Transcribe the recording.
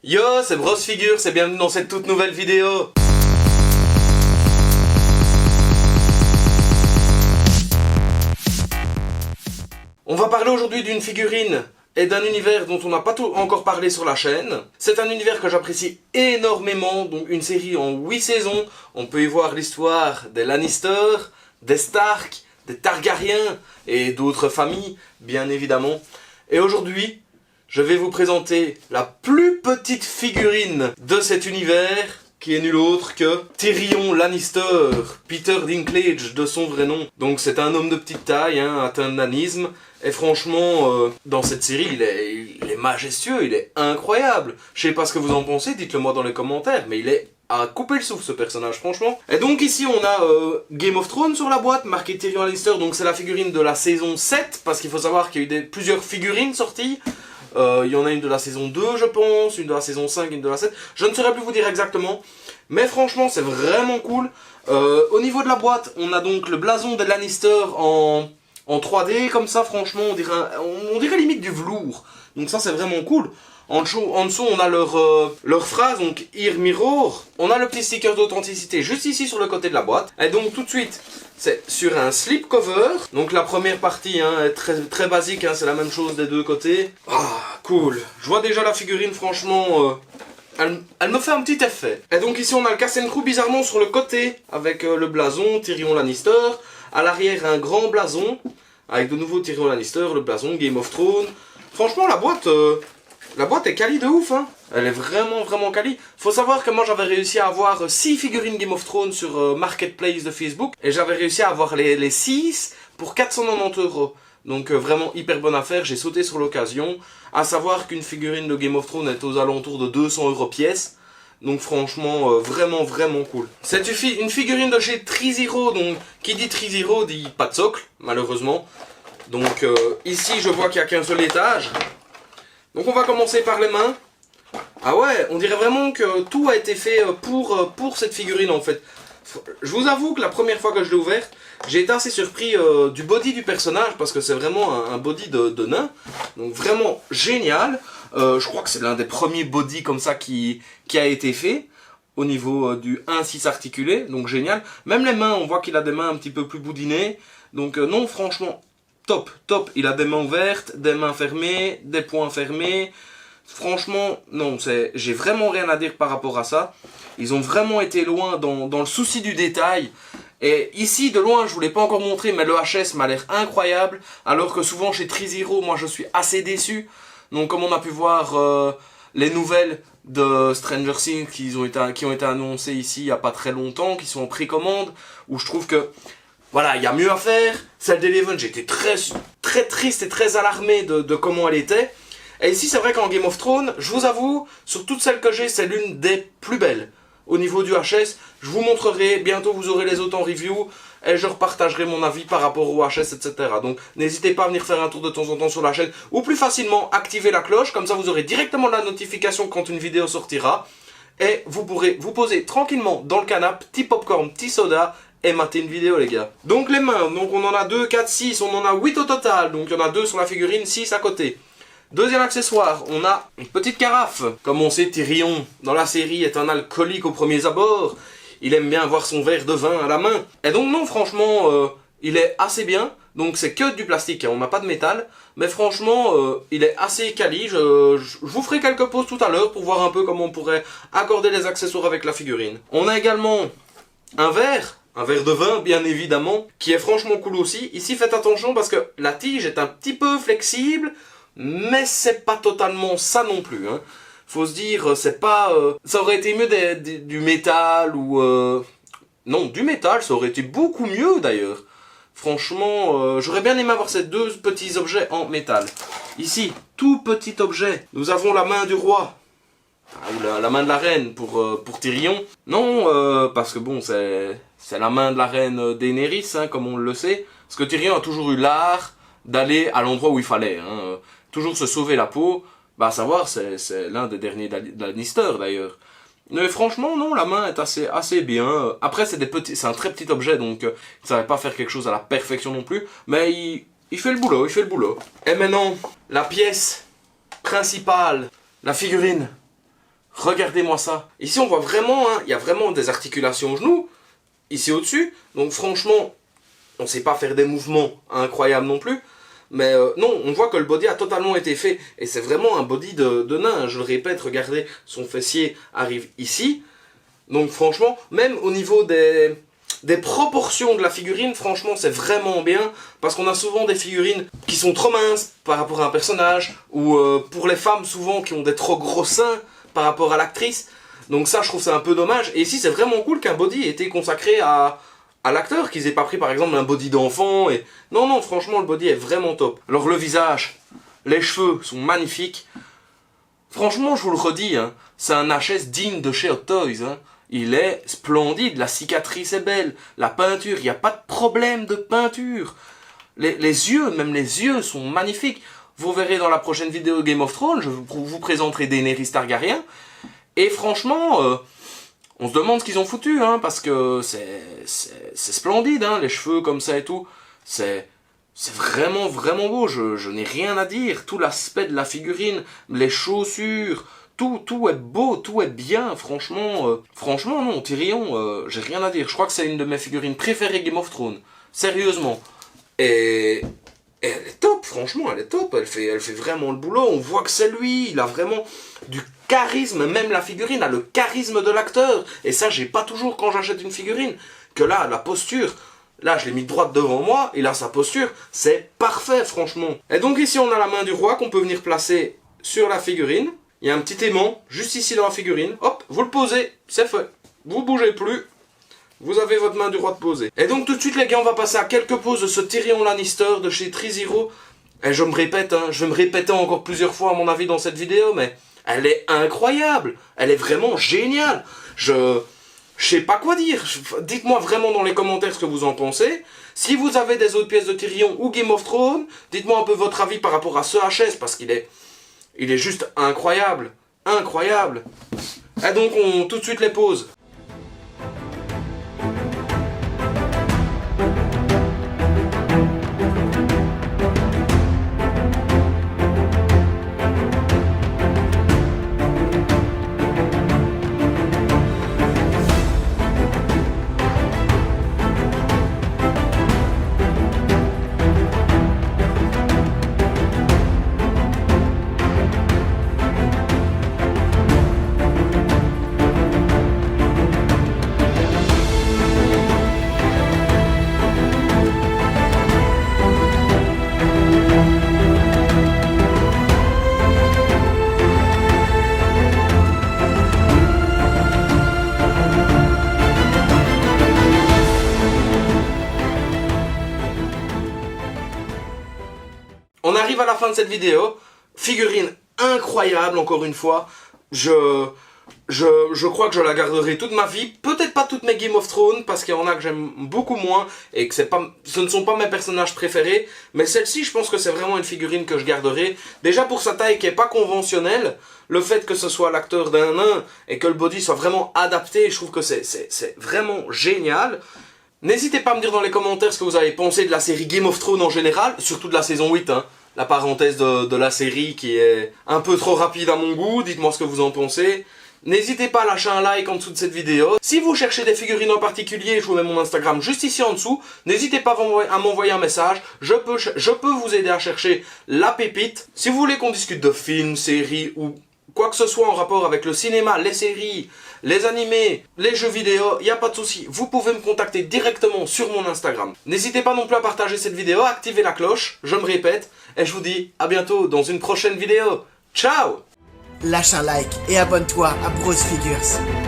Yo, c'est Brosfigure, c'est bienvenue dans cette toute nouvelle vidéo. On va parler aujourd'hui d'une figurine et d'un univers dont on n'a pas encore parlé sur la chaîne. C'est un univers que j'apprécie énormément, donc une série en 8 saisons. On peut y voir l'histoire des Lannister, des Stark, des Targaryens et d'autres familles, bien évidemment. Et aujourd'hui, je vais vous présenter la plus petite figurine de cet univers, qui est nul autre que Tyrion Lannister, Peter Dinklage de son vrai nom. Donc c'est un homme de petite taille, atteint de nanisme, et franchement, dans cette série, il est majestueux, il est incroyable. Je sais pas ce que vous en pensez, dites-le moi dans les commentaires, mais il est à couper le souffle ce personnage, franchement. Et donc ici on a Game of Thrones sur la boîte, marqué Tyrion Lannister, donc c'est la figurine de la saison 7, parce qu'il faut savoir qu'il y a eu plusieurs figurines sorties. Il y en a une de la saison 2 je pense, une de la saison 5, une de la 7, je ne saurais plus vous dire exactement, mais franchement c'est vraiment cool. Au niveau de la boîte, on a donc le blason des Lannister en 3D, comme ça franchement on dirait limite du velours, donc ça c'est vraiment cool. En dessous on a leur phrase, donc Hear Me Roar. On a le petit sticker d'authenticité juste ici sur le côté de la boîte. Et donc tout de suite, c'est sur un slipcover. Donc la première partie est très basique, c'est la même chose des deux côtés. Ah, cool. Je vois déjà la figurine, franchement, elle me fait un petit effet. Et donc ici on a le cast and crew bizarrement sur le côté, avec le blason Tyrion Lannister. À l'arrière un grand blason, avec de nouveau Tyrion Lannister, le blason Game of Thrones. Franchement la boîte est quali de ouf, Elle est vraiment quali. Faut savoir que moi j'avais réussi à avoir 6 figurines Game of Thrones sur Marketplace de Facebook. Et j'avais réussi à avoir les 6 pour 490 €. Donc vraiment hyper bonne affaire, j'ai sauté sur l'occasion. À savoir qu'une figurine de Game of Thrones est aux alentours de 200 € pièce. Donc franchement, vraiment cool. C'est une figurine de chez Trizero, donc qui dit Trizero dit pas de socle, malheureusement. Donc ici je vois qu'il n'y a qu'un seul étage. Donc on va commencer par les mains. Ah ouais, on dirait vraiment que tout a été fait pour cette figurine en fait. Je vous avoue que la première fois que je l'ai ouverte, j'ai été assez surpris du body du personnage, parce que c'est vraiment un body de nain. Donc vraiment génial. Je crois que c'est l'un des premiers body comme ça qui a été fait au niveau du 1-6 articulé, donc génial. Même les mains, on voit qu'il a des mains un petit peu plus boudinées. Donc non, franchement, top. Il a des mains ouvertes, des mains fermées, des poings fermés. Franchement, non, j'ai vraiment rien à dire par rapport à ça. Ils ont vraiment été loin dans le souci du détail. Et ici, de loin, je vous l'ai pas encore montré, mais le HS m'a l'air incroyable. Alors que souvent, chez Trizero, moi, je suis assez déçu. Donc, comme on a pu voir les nouvelles de Stranger Things qui ont été annoncées ici il n'y a pas très longtemps, qui sont en précommande, où je trouve que voilà, il y a mieux à faire. Celle d'Eleven, j'étais très triste et très alarmé de comment elle était. Et ici, c'est vrai qu'en Game of Thrones, je vous avoue, sur toutes celles que j'ai, c'est l'une des plus belles. Au niveau du HS, je vous montrerai, bientôt vous aurez les autres en review, et je repartagerai mon avis par rapport au HS, etc. Donc n'hésitez pas à venir faire un tour de temps en temps sur la chaîne, ou plus facilement, activer la cloche, comme ça vous aurez directement la notification quand une vidéo sortira. Et vous pourrez vous poser tranquillement dans le canapé, petit popcorn, petit soda, et mater une vidéo les gars. Donc les mains, donc on en a 2, 4, 6, on en a 8 au total, donc il y en a 2 sur la figurine, 6 à côté. Deuxième accessoire, on a une petite carafe. Comme on sait, Tyrion, dans la série, est un alcoolique aux premiers abords. Il aime bien avoir son verre de vin à la main. Et donc non, franchement, il est assez bien. Donc c'est que du plastique, on n'a pas de métal. Mais franchement, il est assez quali. Je vous ferai quelques pauses tout à l'heure pour voir un peu comment on pourrait accorder les accessoires avec la figurine. On a également un verre de vin bien évidemment, qui est franchement cool aussi. Ici faites attention parce que la tige est un petit peu flexible, mais c'est pas totalement ça non plus. Faut se dire, c'est pas... ça aurait été mieux du métal ou... Non, du métal, ça aurait été beaucoup mieux d'ailleurs. Franchement, j'aurais bien aimé avoir ces deux petits objets en métal. Ici, tout petit objet, nous avons la main du roi. Ou la main de la reine pour Tyrion. Non, parce que bon, c'est la main de la reine Daenerys, comme on le sait. Parce que Tyrion a toujours eu l'art d'aller à l'endroit où il fallait. Toujours se sauver la peau. Bah à savoir, c'est l'un des derniers Lannister d'ailleurs. Mais franchement, non, la main est assez bien. Après, c'est un très petit objet, donc il ne savait pas faire quelque chose à la perfection non plus. Mais il fait le boulot, Et maintenant, la pièce principale, la figurine Regardez-moi ça. Ici, on voit vraiment, hein, il y a vraiment des articulations au genou, ici au-dessus. Donc franchement, on ne sait pas faire des mouvements incroyables non plus. Mais non, on voit que le body a totalement été fait. Et c'est vraiment un body de nain. Je le répète, regardez, son fessier arrive ici. Donc franchement, même au niveau des proportions de la figurine, franchement, c'est vraiment bien. Parce qu'on a souvent des figurines qui sont trop minces par rapport à un personnage. Ou pour les femmes, souvent, qui ont des trop gros seins par rapport à l'actrice. Donc ça, je trouve ça un peu dommage. Et ici, c'est vraiment cool qu'un body ait été consacré à l'acteur, qu'ils aient pas pris par exemple un body d'enfant. Et non, non, franchement, le body est vraiment top. Alors le visage, les cheveux sont magnifiques. Franchement, je vous le redis, hein, c'est un HS digne de chez Hot Toys. Hein. Il est splendide, la cicatrice est belle, la peinture, il n'y a pas de problème de peinture. Les yeux, même les yeux sont magnifiques. Vous verrez dans la prochaine vidéo Game of Thrones, je vous présenterai Daenerys Targaryen. Et franchement, on se demande ce qu'ils ont foutu, hein, parce que c'est splendide, hein, les cheveux comme ça et tout. C'est vraiment, vraiment beau, je n'ai rien à dire. Tout l'aspect de la figurine, les chaussures, tout est beau, tout est bien, franchement. Franchement, non, Tyrion, j'ai rien à dire. Je crois que c'est une de mes figurines préférées Game of Thrones. Sérieusement. Et elle est top, franchement, elle est top. Elle fait vraiment le boulot. On voit que c'est lui, il a vraiment du charisme. Même la figurine a le charisme de l'acteur. Et ça, j'ai pas toujours quand j'achète une figurine. Que là, la posture... Là, je l'ai mis droite devant moi, et là, sa posture, c'est parfait, franchement. Et donc ici, on a la main du roi qu'on peut venir placer sur la figurine. Il y a un petit aimant, juste ici dans la figurine. Hop, vous le posez, c'est fait. Vous bougez plus. Vous avez votre main du roi de poser. Et donc tout de suite, les gars, on va passer à quelques poses de ce Tyrion Lannister de chez Trizero. Et je me répète, hein, je vais me répéter encore plusieurs fois, à mon avis, dans cette vidéo, mais elle est incroyable. Elle est vraiment géniale. Je sais pas quoi dire. Dites-moi vraiment dans les commentaires ce que vous en pensez. Si vous avez des autres pièces de Tyrion ou Game of Thrones, dites-moi un peu votre avis par rapport à ce HS, parce qu'il est juste incroyable. Incroyable. Et donc, on tout de suite les pose. On arrive à la fin de cette vidéo. Figurine incroyable, encore une fois. Je crois que je la garderai toute ma vie. Peut-être pas toutes mes Game of Thrones, parce qu'il y en a que j'aime beaucoup moins, et que ce ne sont pas mes personnages préférés. Mais celle-ci, je pense que c'est vraiment une figurine que je garderai. Déjà pour sa taille qui est pas conventionnelle, le fait que ce soit l'acteur d'un nain, et que le body soit vraiment adapté, je trouve que c'est vraiment génial. N'hésitez pas à me dire dans les commentaires ce que vous avez pensé de la série Game of Thrones en général, surtout de la saison 8, hein. La parenthèse de la série qui est un peu trop rapide à mon goût, dites-moi ce que vous en pensez. N'hésitez pas à lâcher un like en dessous de cette vidéo. Si vous cherchez des figurines en particulier, je vous mets mon Instagram juste ici en dessous. N'hésitez pas à m'envoyer un message, je peux vous aider à chercher la pépite. Si vous voulez qu'on discute de films, séries ou quoi que ce soit en rapport avec le cinéma, les séries, les animés, les jeux vidéo, il n'y a pas de souci. Vous pouvez me contacter directement sur mon Instagram. N'hésitez pas non plus à partager cette vidéo, à activer la cloche, je me répète, et je vous dis à bientôt dans une prochaine vidéo. Ciao! Lâche un like et abonne-toi à Bros Figures.